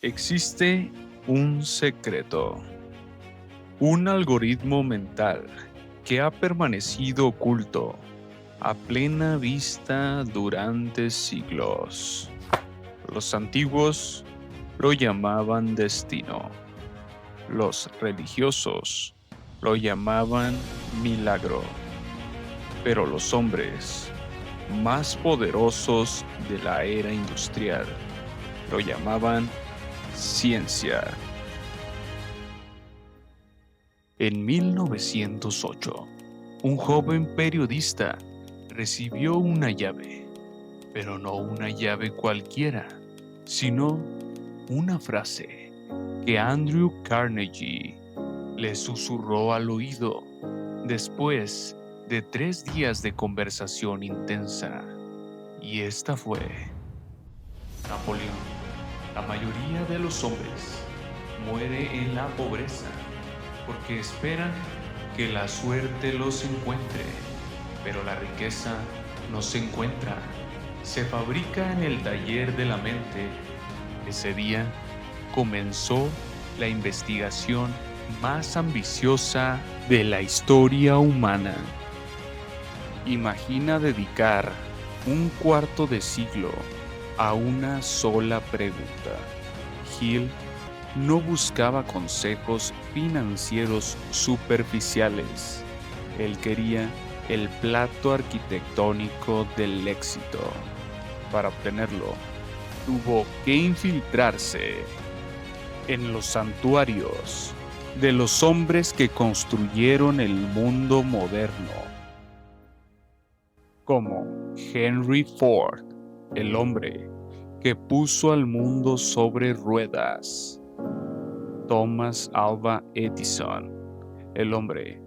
Existe un secreto, un algoritmo mental que ha permanecido oculto a plena vista durante siglos. Los antiguos lo llamaban destino, los religiosos lo llamaban milagro, pero los hombres más poderosos de la era industrial lo llamaban ciencia. En 1908, un joven periodista recibió una llave, pero no una llave cualquiera, sino una frase que Andrew Carnegie le susurró al oído después de 3 días de conversación intensa. Y esta fue: Napoleón, la mayoría de los hombres muere en la pobreza porque esperan que la suerte los encuentre, pero la riqueza no se encuentra, se fabrica en el taller de la mente. Ese día comenzó la investigación más ambiciosa de la historia humana. Imagina dedicar un cuarto de siglo a una sola pregunta. Hill no buscaba consejos financieros superficiales. Él quería el plato arquitectónico del éxito. Para obtenerlo, tuvo que infiltrarse en los santuarios de los hombres que construyeron el mundo moderno, como Henry Ford, el hombre que puso al mundo sobre ruedas; Thomas Alva Edison, el hombre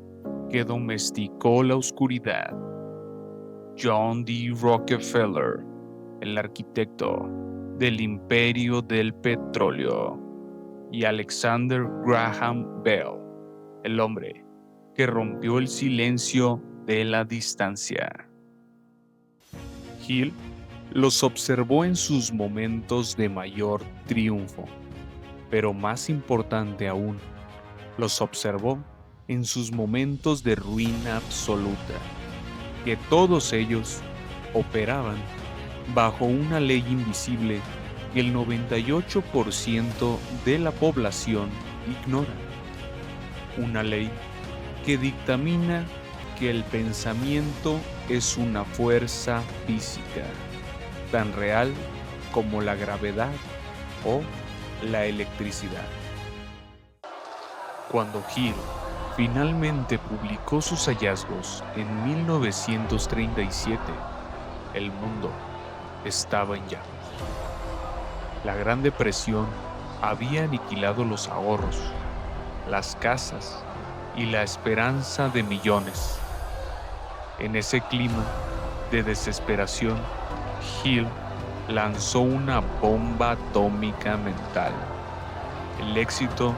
que domesticó la oscuridad; John D. Rockefeller, el arquitecto del imperio del petróleo; y Alexander Graham Bell, el hombre que rompió el silencio de la distancia. Hill los observó en sus momentos de mayor triunfo, pero más importante aún, los observó en sus momentos de ruina absoluta, que todos ellos operaban bajo una ley invisible que el 98% de la población ignora. Una ley que dictamina que el pensamiento es una fuerza física, tan real como la gravedad o la electricidad. Cuando Hill finalmente publicó sus hallazgos en 1937, el mundo estaba en llamas. La Gran Depresión había aniquilado los ahorros, las casas y la esperanza de millones. En ese clima de desesperación, Hill lanzó una bomba atómica mental. El éxito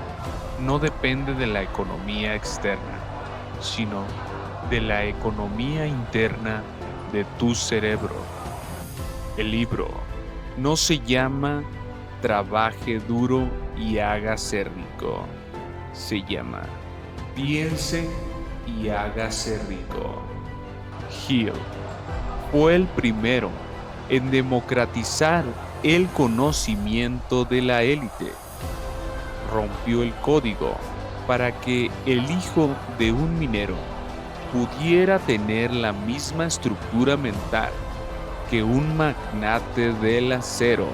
no depende de la economía externa, sino de la economía interna de tu cerebro. El libro no se llama Trabaje duro y hágase rico. Se llama Piense y hágase rico. Hill fue el primero en democratizar el conocimiento de la élite. Rompió el código para que el hijo de un minero pudiera tener la misma estructura mental que un magnate del acero.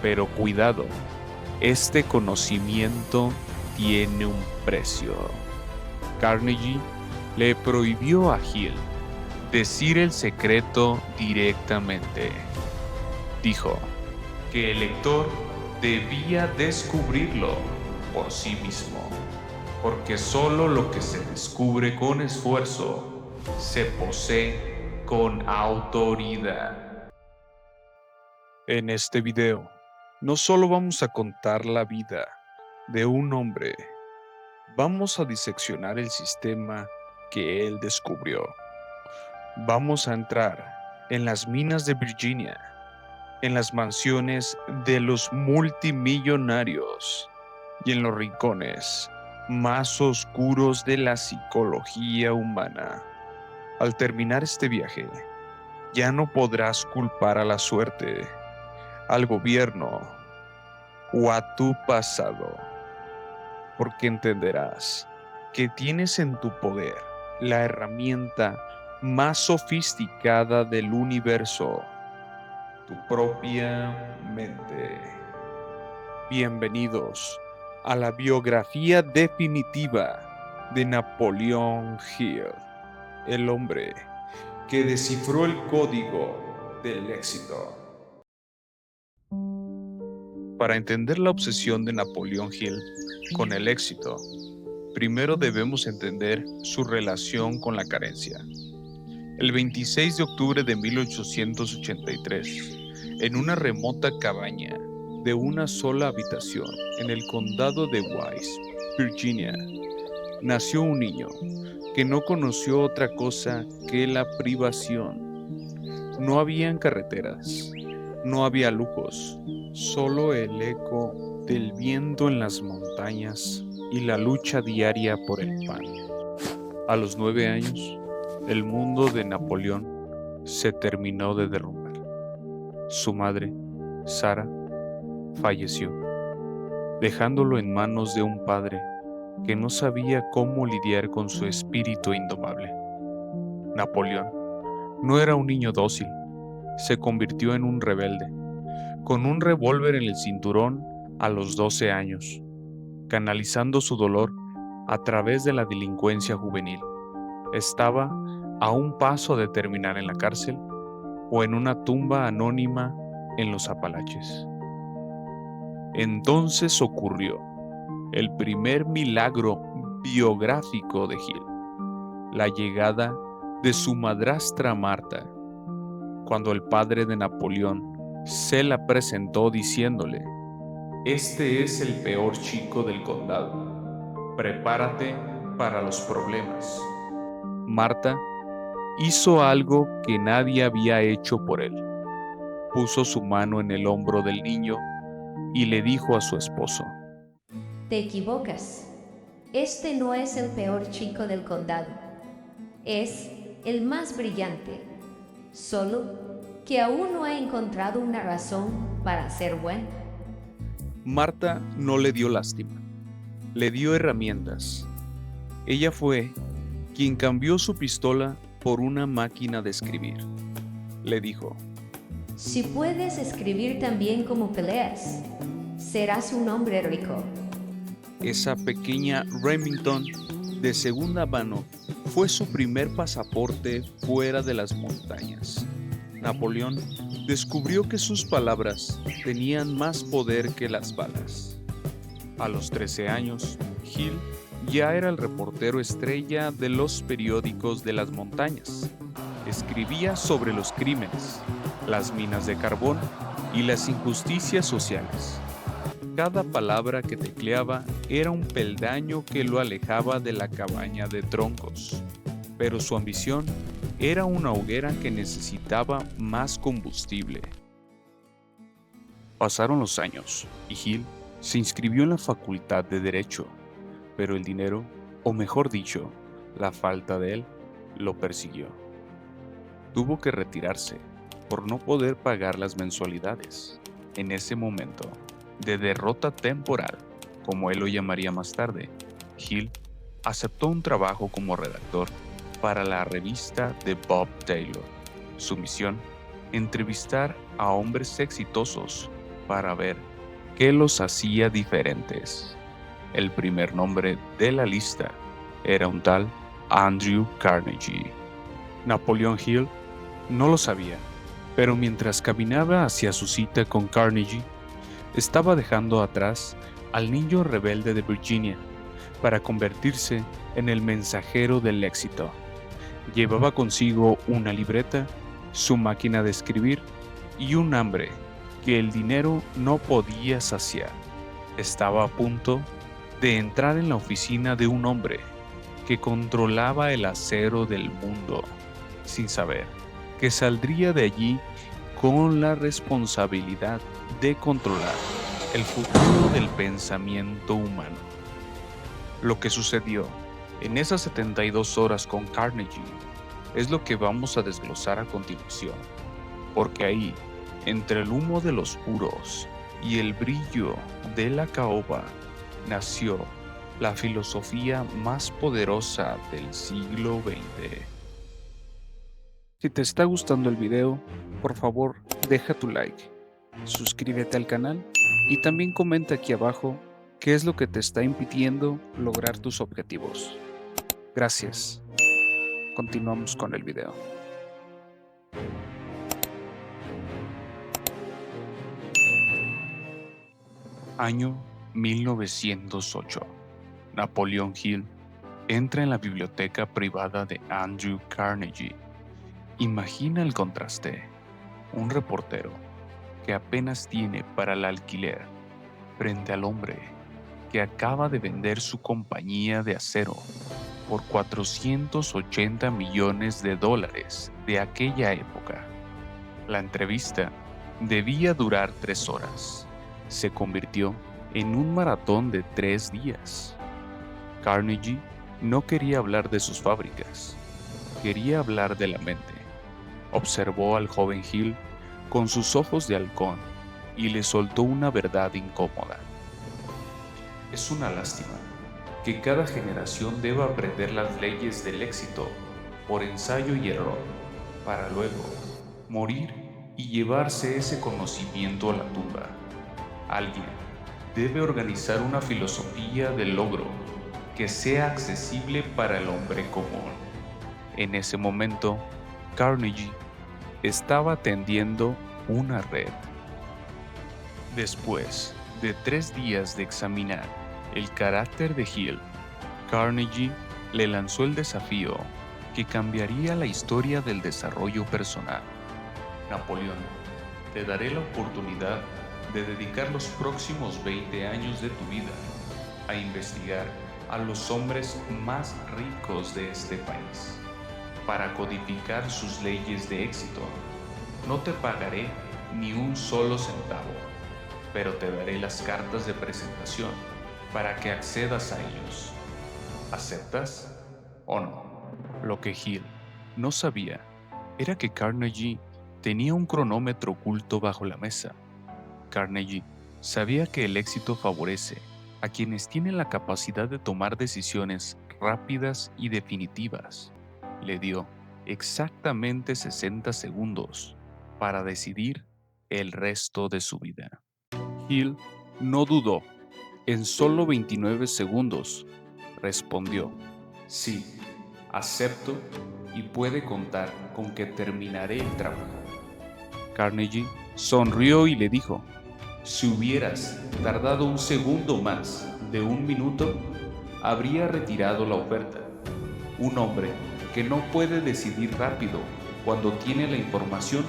Pero cuidado, este conocimiento tiene un precio. Carnegie le prohibió a Hill decir el secreto directamente. Dijo que el lector debía descubrirlo por sí mismo, porque solo lo que se descubre con esfuerzo se posee con autoridad. En este video, no solo vamos a contar la vida de un hombre, vamos a diseccionar el sistema que él descubrió. Vamos a entrar en las minas de Virginia en las mansiones de los multimillonarios y en los rincones más oscuros de la psicología humana. Al terminar este viaje, ya no podrás culpar a la suerte, al gobierno o a tu pasado, porque entenderás que tienes en tu poder la herramienta más sofisticada del universo, tu propia mente. Bienvenidos a la biografía definitiva de Napoleón Hill, el hombre que descifró el código del éxito. Para entender la obsesión de Napoleón Hill con el éxito, primero debemos entender su relación con la carencia. El 26 de octubre de 1883, en una remota cabaña de una sola habitación en el condado de Wise, Virginia, nació un niño que no conoció otra cosa que la privación. No habían carreteras, no había lujos, solo el eco del viento en las montañas y la lucha diaria por el pan. A los 9 años, el mundo de Napoleón se terminó de derrumbar. Su madre, Sara, falleció, dejándolo en manos de un padre que no sabía cómo lidiar con su espíritu indomable. Napoleón no era un niño dócil, se convirtió en un rebelde, con un revólver en el cinturón a los 12 años, canalizando su dolor a través de la delincuencia juvenil. Estaba a un paso de terminar en la cárcel o en una tumba anónima en los Apalaches. Entonces ocurrió el primer milagro biográfico de Hill, la llegada de su madrastra Marta, cuando el padre de Napoleón se la presentó diciéndole: "Este es el peor chico del condado, prepárate para los problemas". Marta hizo algo que nadie había hecho por él. Puso su mano en el hombro del niño y le dijo a su esposo: Te equivocas. Este no es el peor chico del condado. Es el más brillante. Solo que aún no ha encontrado una razón para ser bueno. Marta no le dio lástima, le dio herramientas. Ella fue quien cambió su pistola por una máquina de escribir. Le dijo: Si puedes escribir tan bien como peleas, serás un hombre rico. Esa pequeña Remington de segunda mano fue su primer pasaporte fuera de las montañas. Napoleón descubrió que sus palabras tenían más poder que las balas. A los 13 años, Hill ya era el reportero estrella de los periódicos de las montañas. Escribía sobre los crímenes, las minas de carbón y las injusticias sociales. Cada palabra que tecleaba era un peldaño que lo alejaba de la cabaña de troncos, pero su ambición era una hoguera que necesitaba más combustible. Pasaron los años y Hill se inscribió en la Facultad de Derecho, pero el dinero, o mejor dicho, la falta de él, lo persiguió. Tuvo que retirarse por no poder pagar las mensualidades. En ese momento de derrota temporal, como él lo llamaría más tarde, Hill aceptó un trabajo como redactor para la revista de Bob Taylor. Su misión: entrevistar a hombres exitosos para ver qué los hacía diferentes. El primer nombre de la lista era un tal Andrew Carnegie. Napoleón Hill no lo sabía, pero mientras caminaba hacia su cita con Carnegie, estaba dejando atrás al niño rebelde de Virginia para convertirse en el mensajero del éxito. Llevaba consigo una libreta, su máquina de escribir y un hambre que el dinero no podía saciar. Estaba a punto de entrar en la oficina de un hombre que controlaba el acero del mundo, sin saber que saldría de allí con la responsabilidad de controlar el futuro del pensamiento humano. Lo que sucedió en esas 72 horas con Carnegie es lo que vamos a desglosar a continuación, porque ahí, entre el humo de los puros y el brillo de la caoba, nació la filosofía más poderosa del siglo XX. Si te está gustando el video, por favor, deja tu like, suscríbete al canal y también comenta aquí abajo qué es lo que te está impidiendo lograr tus objetivos. Gracias. Continuamos con el video. Año 1908. Napoleon Hill entra en la biblioteca privada de Andrew Carnegie. Imagina el contraste. Un reportero que apenas tiene para el alquiler frente al hombre que acaba de vender su compañía de acero por 480 millones de dólares de aquella época. La entrevista debía durar 3 horas. Se convirtió en un maratón de 3 días. Carnegie no quería hablar de sus fábricas, quería hablar de la mente. Observó al joven Hill con sus ojos de halcón y le soltó una verdad incómoda. Es una lástima que cada generación deba aprender las leyes del éxito por ensayo y error, para luego morir y llevarse ese conocimiento a la tumba. Alguien debe organizar una filosofía del logro que sea accesible para el hombre común. En ese momento, Carnegie estaba tendiendo una red. Después de 3 días de examinar el carácter de Hill, Carnegie le lanzó el desafío que cambiaría la historia del desarrollo personal. Napoleón, te daré la oportunidad de dedicar los próximos 20 años de tu vida a investigar a los hombres más ricos de este país, para codificar sus leyes de éxito. No te pagaré ni un solo centavo, pero te daré las cartas de presentación para que accedas a ellos. ¿Aceptas o no? Lo que Hill no sabía era que Carnegie tenía un cronómetro oculto bajo la mesa. Carnegie sabía que el éxito favorece a quienes tienen la capacidad de tomar decisiones rápidas y definitivas. Le dio exactamente 60 segundos para decidir el resto de su vida. Hill no dudó. En solo 29 segundos respondió: sí, acepto y puede contar con que terminaré el trabajo. Carnegie sonrió y le dijo: si hubieras tardado un segundo más de 1 minuto, habría retirado la oferta. Un hombre que no puede decidir rápido cuando tiene la información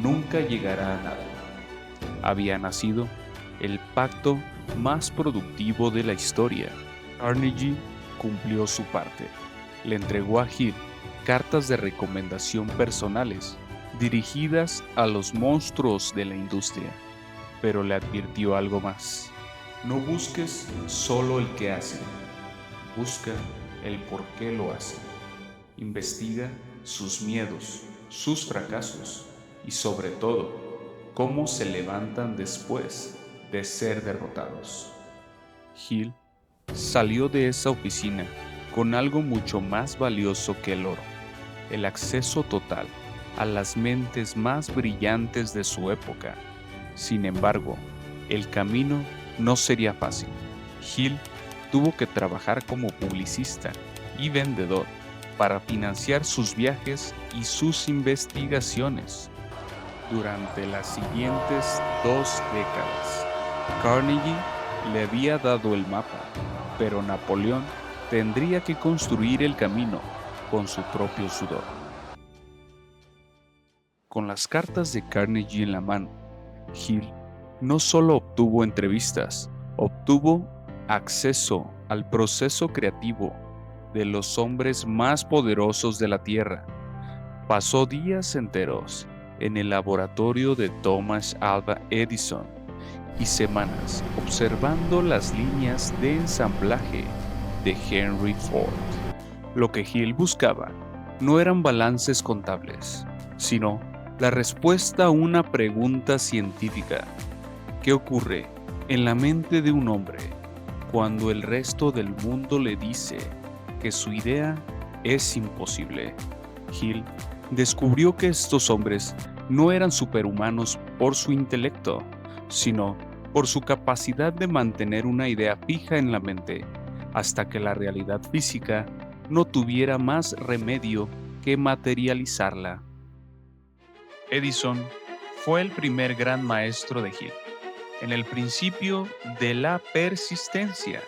nunca llegará a nada. Había nacido el pacto más productivo de la historia. Carnegie cumplió su parte. Le entregó a Hill cartas de recomendación personales dirigidas a los monstruos de la industria, pero le advirtió algo más. No busques solo el qué hacen, busca el por qué lo hacen. Investiga sus miedos, sus fracasos y sobre todo, cómo se levantan después de ser derrotados. Hill salió de esa oficina con algo mucho más valioso que el oro: el acceso total a las mentes más brillantes de su época. Sin embargo, el camino no sería fácil. Hill tuvo que trabajar como publicista y vendedor para financiar sus viajes y sus investigaciones. Durante las siguientes 2 décadas, Carnegie le había dado el mapa, pero Napoleón tendría que construir el camino con su propio sudor. Con las cartas de Carnegie en la mano, Hill no solo obtuvo entrevistas, obtuvo acceso al proceso creativo de los hombres más poderosos de la Tierra. Pasó días enteros en el laboratorio de Thomas Alva Edison y semanas observando las líneas de ensamblaje de Henry Ford. Lo que Hill buscaba no eran balances contables, sino la respuesta a una pregunta científica. ¿Qué ocurre en la mente de un hombre cuando el resto del mundo le dice que su idea es imposible? Hill descubrió que estos hombres no eran superhumanos por su intelecto, sino por su capacidad de mantener una idea fija en la mente hasta que la realidad física no tuviera más remedio que materializarla. Edison fue el primer gran maestro de Hill en el principio de la persistencia.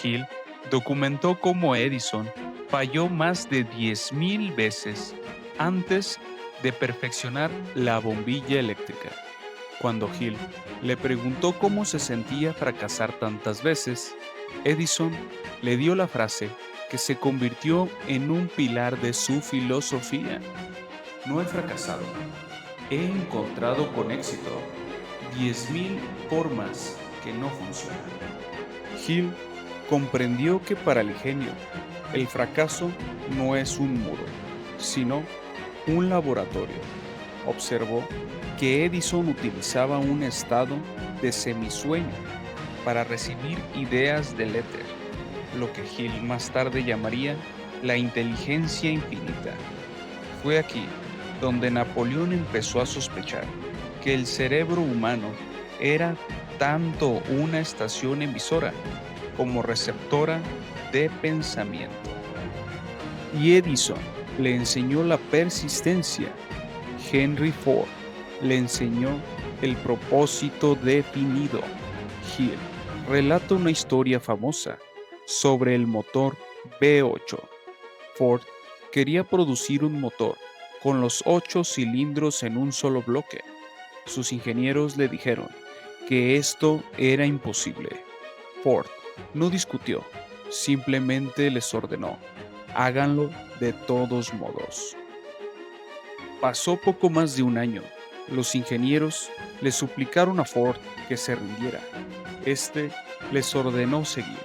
Hill documentó cómo Edison falló más de 10,000 veces antes de perfeccionar la bombilla eléctrica. Cuando Hill le preguntó cómo se sentía fracasar tantas veces, Edison le dio la frase que se convirtió en un pilar de su filosofía: no he fracasado, he encontrado con éxito 10,000 formas que no funcionan. Hill comprendió que para el genio, el fracaso no es un muro, sino un laboratorio. Observó que Edison utilizaba un estado de semisueño para recibir ideas del éter, lo que Hill más tarde llamaría la inteligencia infinita. Fue aquí donde Napoleón empezó a sospechar que el cerebro humano era tanto una estación emisora como receptora de pensamiento. Y Edison le enseñó la persistencia. Henry Ford le enseñó el propósito definido. Hill relata una historia famosa sobre el motor V8. Ford quería producir un motor con los 8 cilindros en un solo bloque. Sus ingenieros le dijeron que esto era imposible. Ford no discutió, simplemente les ordenó: háganlo de todos modos. Pasó poco más de un año. Los ingenieros le suplicaron a Ford que se rindiera. Este les ordenó seguir.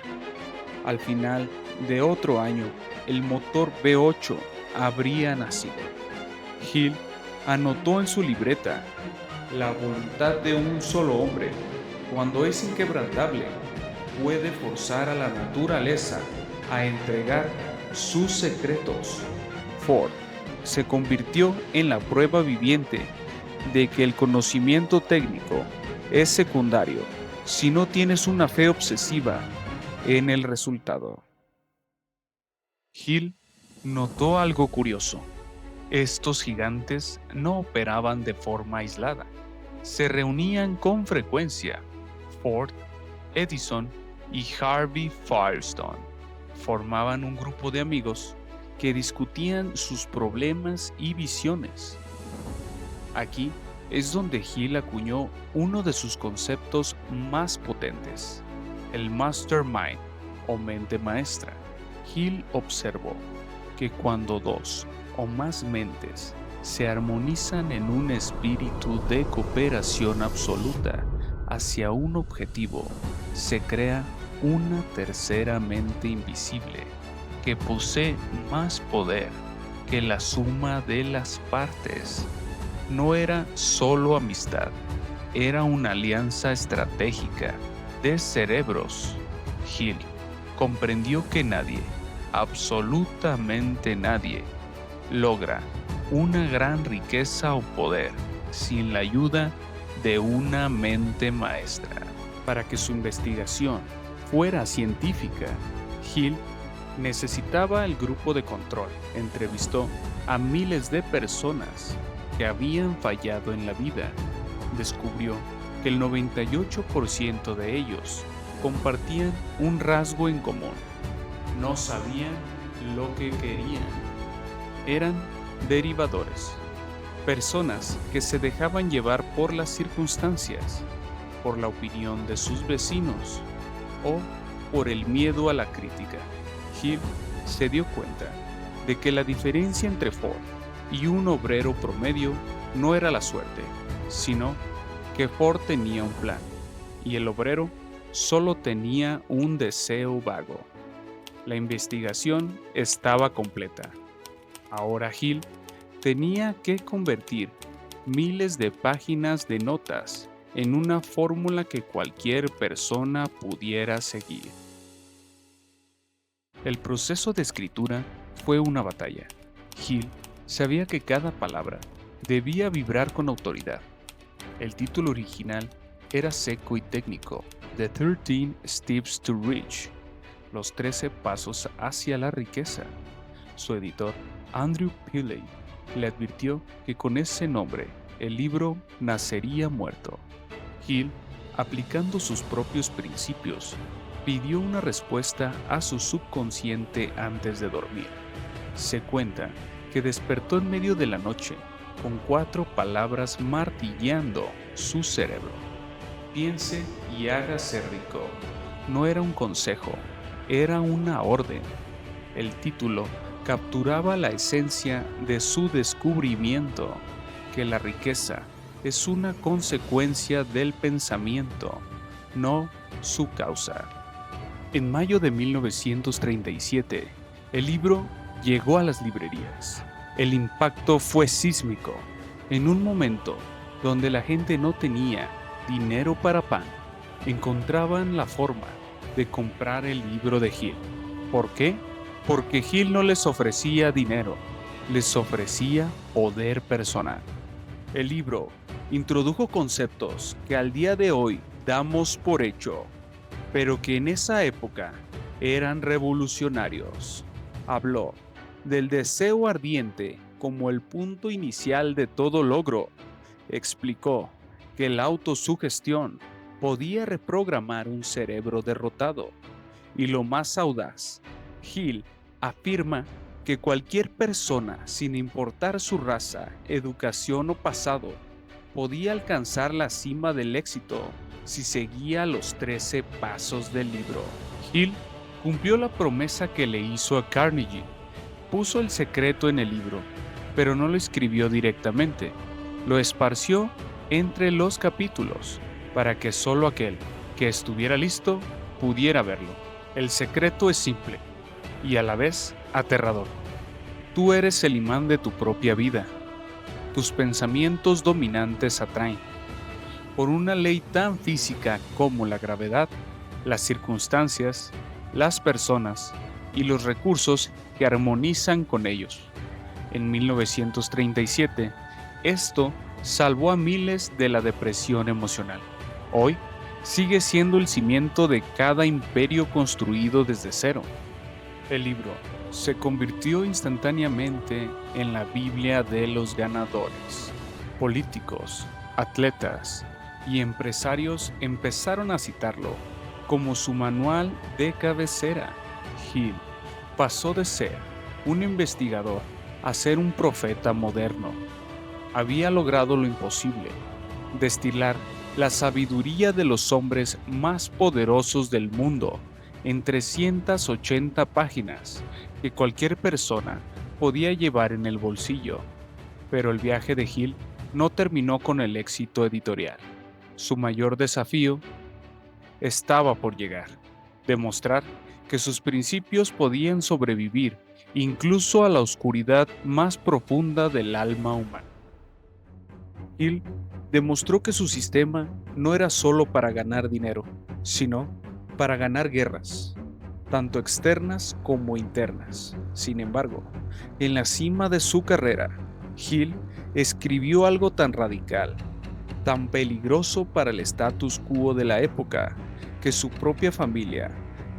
Al final de otro año, el motor V8 habría nacido. Hill anotó en su libreta: la voluntad de un solo hombre, cuando es inquebrantable, puede forzar a la naturaleza a entregar sus secretos. Ford se convirtió en la prueba viviente de que el conocimiento técnico es secundario si no tienes una fe obsesiva en el resultado. Hill notó algo curioso. Estos gigantes no operaban de forma aislada. Se reunían con frecuencia. Ford, Edison y Harvey Firestone formaban un grupo de amigos que discutían sus problemas y visiones. Aquí es donde Hill acuñó uno de sus conceptos más potentes, el mastermind o mente maestra. Hill observó que cuando dos o más mentes se armonizan en un espíritu de cooperación absoluta hacia un objetivo, se crea una tercera mente invisible que posee más poder que la suma de las partes. No era solo amistad, era una alianza estratégica de cerebros. Hill comprendió que nadie, absolutamente nadie, logra una gran riqueza o poder sin la ayuda de una mente maestra. Para que su investigación fuera científica, Hill necesitaba el grupo de control. Entrevistó a miles de personas que habían fallado en la vida. Descubrió que el 98% de ellos compartían un rasgo en común: no sabían lo que querían. Eran derivadores, personas que se dejaban llevar por las circunstancias, por la opinión de sus vecinos o por el miedo a la crítica. Hill se dio cuenta de que la diferencia entre Ford y un obrero promedio no era la suerte, sino que Ford tenía un plan, y el obrero solo tenía un deseo vago. La investigación estaba completa. Ahora Hill tenía que convertir miles de páginas de notas en una fórmula que cualquier persona pudiera seguir. El proceso de escritura fue una batalla. Hill sabía que cada palabra debía vibrar con autoridad. El título original era seco y técnico: The 13 Steps to Rich, los 13 pasos hacia la riqueza. Su editor, Andrew Pilley, le advirtió que con ese nombre el libro nacería muerto. Hill, aplicando sus propios principios, pidió una respuesta a su subconsciente antes de dormir. Se cuenta que despertó en medio de la noche con 4 palabras martillando su cerebro: piense y hágase rico. No era un consejo, era una orden. El título capturaba la esencia de su descubrimiento, que la riqueza es una consecuencia del pensamiento, no su causa. En mayo de 1937, el libro llegó a las librerías. El impacto fue sísmico. En un momento donde la gente no tenía dinero para pan, encontraban la forma de comprar el libro de Hill. ¿Por qué? Porque Hill no les ofrecía dinero, les ofrecía poder personal. El libro introdujo conceptos que al día de hoy damos por hecho, pero que en esa época eran revolucionarios. Habló del deseo ardiente como el punto inicial de todo logro. Explicó que la autosugestión podía reprogramar un cerebro derrotado. Y lo más audaz, Hill afirma que cualquier persona, sin importar su raza, educación o pasado, podía alcanzar la cima del éxito si seguía los 13 pasos del libro. Hill cumplió la promesa que le hizo a Carnegie. Puso el secreto en el libro, pero no lo escribió directamente. Lo esparció entre los capítulos para que solo aquel que estuviera listo pudiera verlo. El secreto es simple y a la vez aterrador. Tú eres el imán de tu propia vida. Tus pensamientos dominantes atraen. Por una ley tan física como la gravedad, las circunstancias, las personas y los recursos que armonizan con ellos. En 1937, esto salvó a miles de la depresión emocional. Hoy, sigue siendo el cimiento de cada imperio construido desde cero. El libro se convirtió instantáneamente en la Biblia de los ganadores. Políticos, atletas y empresarios empezaron a citarlo como su manual de cabecera. Hill pasó de ser un investigador a ser un profeta moderno. Había logrado lo imposible: destilar la sabiduría de los hombres más poderosos del mundo en 380 páginas que cualquier persona podía llevar en el bolsillo. Pero el viaje de Hill no terminó con el éxito editorial. Su mayor desafío estaba por llegar: demostrar que sus principios podían sobrevivir incluso a la oscuridad más profunda del alma humana. Hill demostró que su sistema no era solo para ganar dinero, sino para ganar guerras, tanto externas como internas. Sin embargo, en la cima de su carrera, Hill escribió algo tan radical, tan peligroso para el status quo de la época, que su propia familia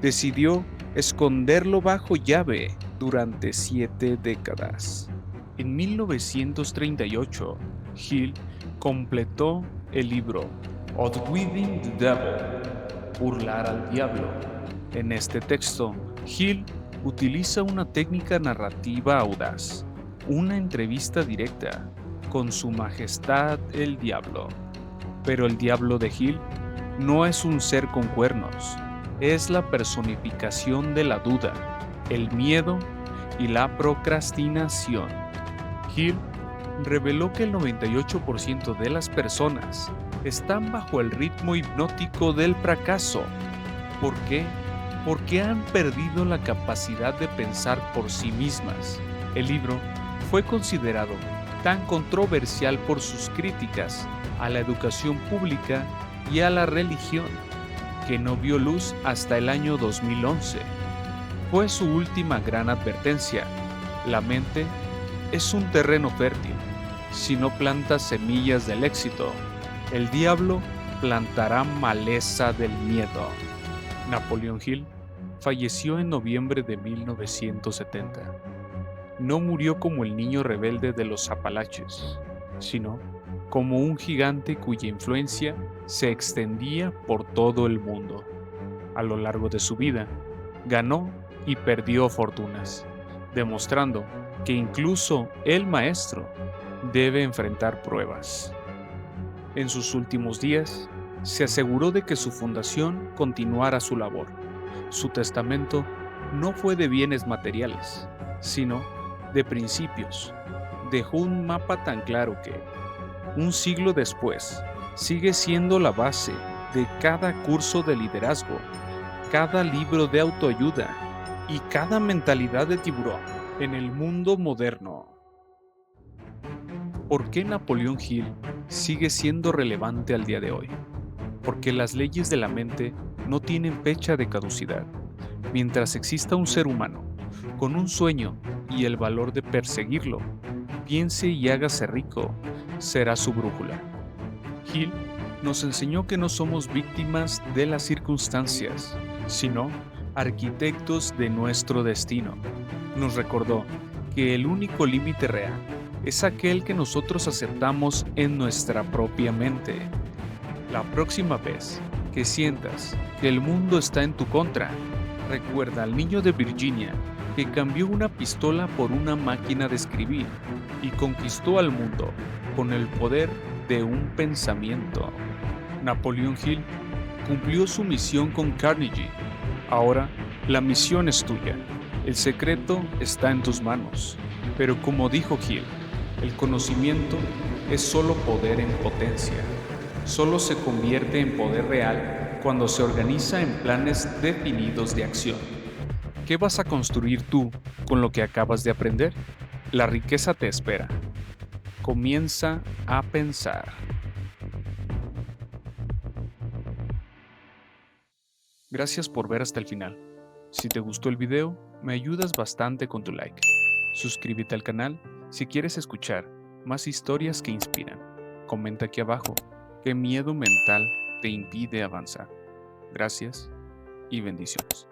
decidió esconderlo bajo llave durante 7 décadas. En 1938, Hill completó el libro Outwitting the Devil, burlar al diablo. En este texto, Hill utiliza una técnica narrativa audaz, una entrevista directa con su majestad el diablo. Pero el diablo de Hill no es un ser con cuernos, es la personificación de la duda, el miedo y la procrastinación. Hill reveló que el 98% de las personas están bajo el ritmo hipnótico del fracaso. ¿Por qué? Porque han perdido la capacidad de pensar por sí mismas. El libro fue considerado tan controversial por sus críticas a la educación pública y a la religión, que no vio luz hasta el año 2011. Fue su última gran advertencia. La mente es un terreno fértil. Si no plantas semillas del éxito, el diablo plantará maleza del miedo. Napoleon Hill falleció en noviembre de 1970. No murió como el niño rebelde de los Apalaches, sino como un gigante cuya influencia se extendía por todo el mundo. A lo largo de su vida, ganó y perdió fortunas, demostrando que incluso el maestro debe enfrentar pruebas. En sus últimos días, se aseguró de que su fundación continuara su labor. Su testamento no fue de bienes materiales, sino de principios. Dejó un mapa tan claro que, un siglo después, sigue siendo la base de cada curso de liderazgo, cada libro de autoayuda y cada mentalidad de tiburón en el mundo moderno. ¿Por qué Napoleon Hill sigue siendo relevante al día de hoy? Porque las leyes de la mente no tienen fecha de caducidad. Mientras exista un ser humano con un sueño y el valor de perseguirlo, piense y hágase rico, será su brújula. Hill nos enseñó que no somos víctimas de las circunstancias, sino arquitectos de nuestro destino. Nos recordó que el único límite real es aquel que nosotros aceptamos en nuestra propia mente. La próxima vez que sientas que el mundo está en tu contra, recuerda al niño de Virginia que cambió una pistola por una máquina de escribir y conquistó al mundo con el poder de un pensamiento. Napoleon Hill cumplió su misión con Carnegie. Ahora, la misión es tuya. El secreto está en tus manos. Pero como dijo Hill, el conocimiento es solo poder en potencia. Solo se convierte en poder real cuando se organiza en planes definidos de acción. ¿Qué vas a construir tú con lo que acabas de aprender? La riqueza te espera. Comienza a pensar. Gracias por ver hasta el final. Si te gustó el video, me ayudas bastante con tu like. Suscríbete al canal si quieres escuchar más historias que inspiran. Comenta aquí abajo qué miedo mental te impide avanzar. Gracias y bendiciones.